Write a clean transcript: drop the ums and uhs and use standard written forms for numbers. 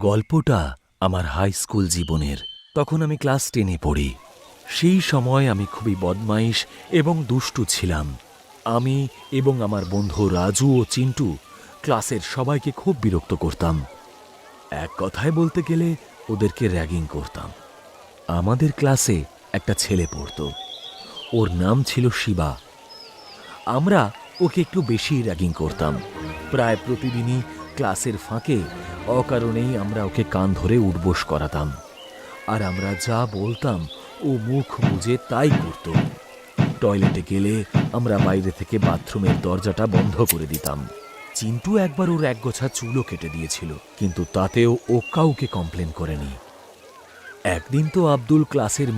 গল্পটা আমার high school জীবনের। তখন আমি ক্লাস 10-এ পড়ি। সেই সময় আমি খুবই বদমাইশ এবং দুষ্টু ছিলাম। আমি এবং আমার বন্ধু রাজু ও চিন্টু ক্লাসের সবাইকে খুব বিরক্ত করতাম। এক কথায় বলতে গেলে ওদেরকে র্যাগিং করতাম। আমাদের ক্লাসে একটা ছেলে পড়তো, ওর নাম ছিল শিবা। আমরা ওকে একটু বেশি র্যাগিং করতাম। প্রায় প্রতিদিনই ক্লাসের ফাঁকে অকারণেই আমরা ওকে কান ধরে উঠবোস করাতাম, আর আমরা যা বলতাম ও মুখ বুজে তাই করত। টয়লেটে গেলে আমরা বাইরে থেকে বাথরুমের দরজাটা বন্ধ করে দিতাম। চিন্টু একবার ওর একগোছা চুলও কেটে দিয়েছিল, কিন্তু তাতেও ও কাউকে কমপ্লেন করেনি। একদিন তো আব্দুল ক্লাসের